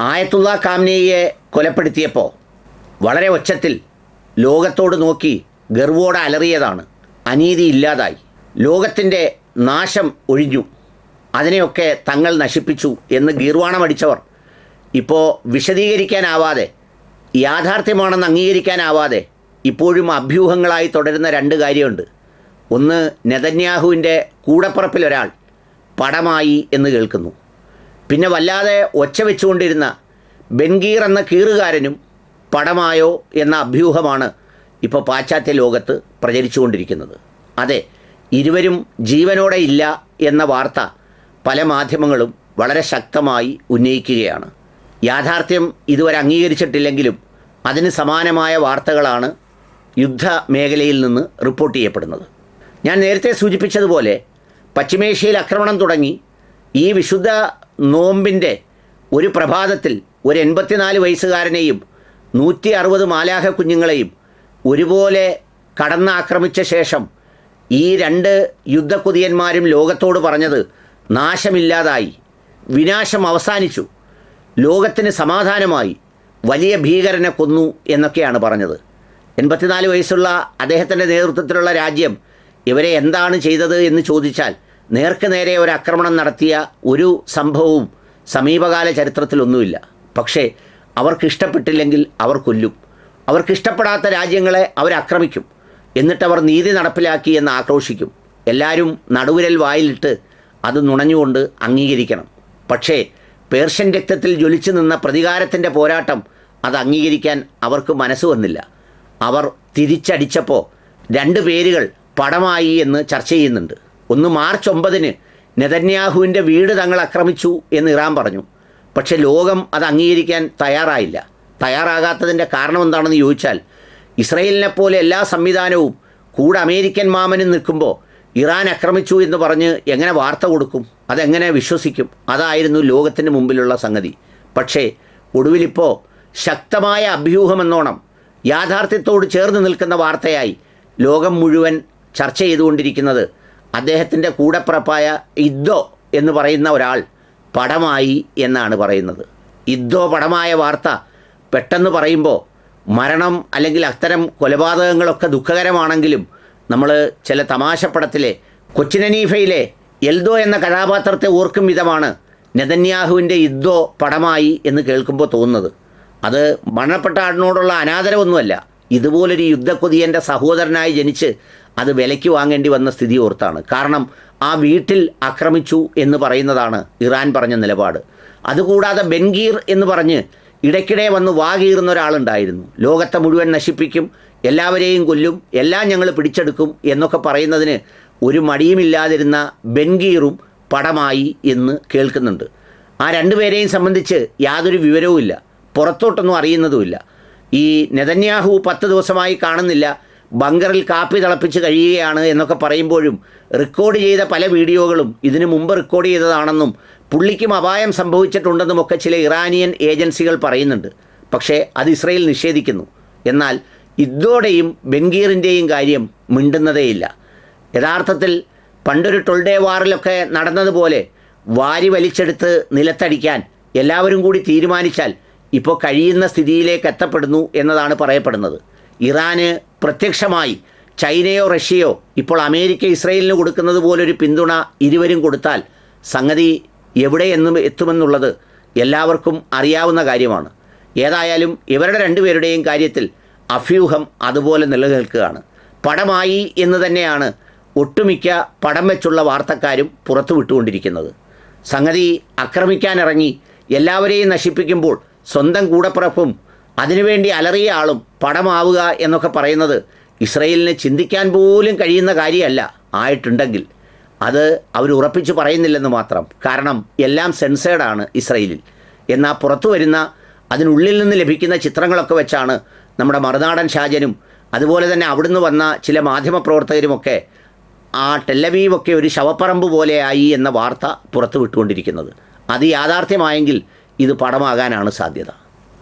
ആയത്തുള്ള ഖാംനെയിയെ കൊലപ്പെടുത്തിയപ്പോൾ വളരെ ഒച്ചത്തിൽ ലോകത്തോട് നോക്കി ഗർവോടെ അലറിയതാണ്. അനീതി ഇല്ലാതായി, ലോകത്തിൻ്റെ നാശം ഒഴിഞ്ഞു, അതിനെയൊക്കെ തങ്ങൾ നശിപ്പിച്ചു എന്ന് ഗീർവാണമടിച്ചവർ ഇപ്പോൾ വിശദീകരിക്കാനാവാതെ, യാഥാർത്ഥ്യമാണെന്ന് അംഗീകരിക്കാനാവാതെ ഇപ്പോഴും അഭ്യൂഹങ്ങളായി തുടരുന്ന രണ്ട് കാര്യമുണ്ട്. ഒന്ന്, നെതന്യാഹുവിൻ്റെ കൂടപ്പുറപ്പിലൊരാൾ പടമായി എന്ന് കേൾക്കുന്നു. പിന്നെ വല്ലാതെ ഒച്ച വെച്ചുകൊണ്ടിരുന്ന ബെൻഗീർ എന്ന കീറുകാരനും പടമായോ എന്ന അഭ്യൂഹമാണ് ഇപ്പോൾ പാശ്ചാത്യ ലോകത്ത് പ്രചരിച്ചുകൊണ്ടിരിക്കുന്നത്. അതെ, ഇരുവരും ജീവനോടെ ഇല്ല എന്ന വാർത്ത പല മാധ്യമങ്ങളും വളരെ ശക്തമായി ഉന്നയിക്കുകയാണ്. യാഥാർത്ഥ്യം ഇതുവരെ അംഗീകരിച്ചിട്ടില്ലെങ്കിലും അതിന് സമാനമായ വാർത്തകളാണ് യുദ്ധമേഖലയിൽ നിന്ന് റിപ്പോർട്ട് ചെയ്യപ്പെടുന്നത്. ഞാൻ നേരത്തെ സൂചിപ്പിച്ചതുപോലെ പശ്ചിമേഷ്യയിൽ ആക്രമണം തുടങ്ങി ഈ വിശുദ്ധ നോമ്പിൻ്റെ ഒരു പ്രഭാതത്തിൽ ഒരു 84 വയസ്സുകാരനെയും 160 മാലാഖ കുഞ്ഞുങ്ങളെയും ഒരുപോലെ കടന്നാക്രമിച്ച ശേഷം ഈ രണ്ട് യുദ്ധക്കുതിയന്മാരും ലോകത്തോട് പറഞ്ഞത് നാശമില്ലാതായി, വിനാശം അവസാനിച്ചു, ലോകത്തിന് സമാധാനമായി, വലിയ ഭീകരനെ കൊന്നു എന്നൊക്കെയാണ് പറഞ്ഞത്. 84 വയസ്സുള്ള അദ്ദേഹത്തിൻ്റെ നേതൃത്വത്തിലുള്ള രാജ്യം ഇവരെ എന്താണ് ചെയ്തത് എന്ന് ചോദിച്ചാൽ നേർക്ക് നേരെ ഒരു ആക്രമണം നടത്തിയ ഒരു സംഭവവും സമീപകാല ചരിത്രത്തിലൊന്നുമില്ല. പക്ഷേ അവർക്കിഷ്ടപ്പെട്ടില്ലെങ്കിൽ അവർ കൊല്ലും, അവർക്കിഷ്ടപ്പെടാത്ത രാജ്യങ്ങളെ അവരാക്രമിക്കും, എന്നിട്ടവർ നീതി നടപ്പിലാക്കി എന്ന് ആക്രോശിക്കും. എല്ലാവരും നടുവിരൽ വായിലിട്ട് അത് നുണഞ്ഞുകൊണ്ട് അംഗീകരിക്കണം. പക്ഷേ പേർഷ്യൻ രക്തത്തിൽ ജ്വലിച്ചു നിന്ന പ്രതികാരത്തിൻ്റെ പോരാട്ടം അത് അംഗീകരിക്കാൻ അവർക്ക് മനസ്സ് വന്നില്ല. അവർ തിരിച്ചടിച്ചപ്പോൾ രണ്ട് പേരുകൾ പടമായി എന്ന് ചർച്ച ചെയ്യുന്നുണ്ട്. ഒന്ന്, മാർച്ച് 9 നെതന്യാഹുവിൻ്റെ വീട് തങ്ങൾ ആക്രമിച്ചു എന്ന് ഇറാൻ പറഞ്ഞു. പക്ഷേ ലോകം അത് അംഗീകരിക്കാൻ തയ്യാറായില്ല. തയ്യാറാകാത്തതിൻ്റെ കാരണം എന്താണെന്ന് ചോദിച്ചാൽ, ഇസ്രയേലിനെ പോലെ എല്ലാ സംവിധാനവും കൂടെ അമേരിക്കൻ മാമനും നിൽക്കുമ്പോൾ ഇറാൻ ആക്രമിച്ചു എന്ന് പറഞ്ഞ് എങ്ങനെ വാർത്ത കൊടുക്കും? അതെങ്ങനെ വിശ്വസിക്കും? അതായിരുന്നു ലോകത്തിന് മുമ്പിലുള്ള സംഗതി. പക്ഷേ ഒടുവിലിപ്പോൾ ശക്തമായ അഭ്യൂഹമെന്നോണം യാഥാർത്ഥ്യത്തോട് ചേർന്ന് നിൽക്കുന്ന വാർത്തയായി ലോകം മുഴുവൻ ചർച്ച ചെയ്തുകൊണ്ടിരിക്കുന്നത് അദ്ദേഹത്തിൻ്റെ കൂടപ്പിറപ്പായ ഇദ്ദോ എന്ന് പറയുന്ന ഒരാൾ പടമായി എന്നാണ് പറയുന്നത്. ഇദ്ദോ പടമായ വാർത്ത പെട്ടെന്ന് പറയുമ്പോൾ മരണം അല്ലെങ്കിൽ അത്തരം കൊലപാതകങ്ങളൊക്കെ ദുഃഖകരമാണെങ്കിലും നമ്മൾ ചില തമാശപ്പടത്തിലെ കൊച്ചിനനീഫയിലെ എൽദോ എന്ന കഥാപാത്രത്തെ ഓർക്കും വിധമാണ് നെതന്യാഹുവിൻ്റെ ഇദ്ദോ പടമായി എന്ന് കേൾക്കുമ്പോൾ തോന്നുന്നത്. അത് മരണപ്പെട്ട ആടിനോടുള്ള അനാദരവൊന്നുമല്ല, ഇതുപോലൊരു യുദ്ധക്കൊതിയൻ്റെ സഹോദരനായി ജനിച്ച് അത് വിലയ്ക്ക് വാങ്ങേണ്ടി വന്ന സ്ഥിതി ഓർത്താണ്. കാരണം ആ വീട്ടിൽ ആക്രമിച്ചു എന്ന് പറയുന്നതാണ് ഇറാൻ പറഞ്ഞ നിലപാട്. അതുകൂടാതെ ബെൻഗീർ എന്ന് പറഞ്ഞ് ഇടയ്ക്കിടെ വന്ന് വാകീറുന്ന ഒരാളുണ്ടായിരുന്നു. ലോകത്തെ മുഴുവൻ നശിപ്പിക്കും, എല്ലാവരെയും കൊല്ലും, എല്ലാം ഞങ്ങൾ പിടിച്ചെടുക്കും എന്നൊക്കെ പറയുന്നതിന് ഒരു മടിയുമില്ലാതിരുന്ന ബെൻഗീറും പടമായി എന്ന് കേൾക്കുന്നുണ്ട്. ആ രണ്ടുപേരെയും സംബന്ധിച്ച് യാതൊരു വിവരവുമില്ല, പുറത്തോട്ടൊന്നും അറിയുന്നതുമില്ല. ഈ നെതന്യാഹു 10 ദിവസമായി കാണുന്നില്ല, ബങ്കറിൽ കാപ്പി തിളപ്പിച്ച് കഴിയുകയാണ് എന്നൊക്കെ പറയുമ്പോഴും റെക്കോർഡ് ചെയ്ത പല വീഡിയോകളും ഇതിനു മുമ്പ് റെക്കോർഡ് ചെയ്തതാണെന്നും പുള്ളിക്കും അപായം സംഭവിച്ചിട്ടുണ്ടെന്നുമൊക്കെ ചില ഇറാനിയൻ ഏജൻസികൾ പറയുന്നുണ്ട്. പക്ഷേ അത് ഇസ്രയേൽ നിഷേധിക്കുന്നു. എന്നാൽ ഇദ്ദോടെയും ബെൻഗീറിൻ്റെയും കാര്യം മിണ്ടുന്നതേയില്ല. യഥാർത്ഥത്തിൽ പണ്ടൊരു ടൊൾഡേ വാറിലൊക്കെ നടന്നതുപോലെ വാരി വലിച്ചെടുത്ത് നിലത്തടിക്കാൻ എല്ലാവരും കൂടി തീരുമാനിച്ചാൽ ഇപ്പോൾ കഴിയുന്ന സ്ഥിതിയിലേക്ക് എത്തപ്പെടുന്നു എന്നതാണ് പറയപ്പെടുന്നത്. ഇറാന് പ്രത്യക്ഷമായി ചൈനയോ റഷ്യയോ ഇപ്പോൾ അമേരിക്ക ഇസ്രയേലിന് കൊടുക്കുന്നത് പോലൊരു പിന്തുണ ഇരുവരും കൊടുത്താൽ സംഗതി എവിടെയെന്നും എത്തുമെന്നുള്ളത് എല്ലാവർക്കും അറിയാവുന്ന കാര്യമാണ്. ഏതായാലും ഇവരുടെ രണ്ടുപേരുടെയും കാര്യത്തിൽ അഭ്യൂഹം അതുപോലെ നിലനിൽക്കുകയാണ്. പടമായി എന്ന് തന്നെയാണ് ഒട്ടുമിക്ക പടം വെച്ചുള്ള വാർത്തക്കാരും പുറത്തു വിട്ടുകൊണ്ടിരിക്കുന്നത്. സംഗതി ആക്രമിക്കാനിറങ്ങി എല്ലാവരെയും നശിപ്പിക്കുമ്പോൾ സ്വന്തം കൂടപ്പിറപ്പും അതിനുവേണ്ടി അലറിയ ആളും പടമാവുക എന്നൊക്കെ പറയുന്നത് ഇസ്രയേലിന് ചിന്തിക്കാൻ പോലും കഴിയുന്ന കാര്യമല്ല. ആയിട്ടുണ്ടെങ്കിൽ അത് അവർ ഉറപ്പിച്ച് പറയുന്നില്ലെന്ന് മാത്രം. കാരണം എല്ലാം സെൻസേർഡാണ് ഇസ്രയേലിൽ. എന്നാൽ പുറത്തു വരുന്ന അതിനുള്ളിൽ നിന്ന് ലഭിക്കുന്ന ചിത്രങ്ങളൊക്കെ വെച്ചാണ് നമ്മുടെ മറുനാടൻ ഷാജനും അതുപോലെ തന്നെ അവിടുന്ന് വന്ന ചില മാധ്യമപ്രവർത്തകരുമൊക്കെ ആ ടെല്ലവീവൊക്കെ ഒരു ശവപ്പറമ്പ് പോലെയായി എന്ന വാർത്ത പുറത്തു വിട്ടുകൊണ്ടിരിക്കുന്നത്. അത് യാഥാർത്ഥ്യമായെങ്കിൽ ഇത് പടമാകാനാണ് സാധ്യത.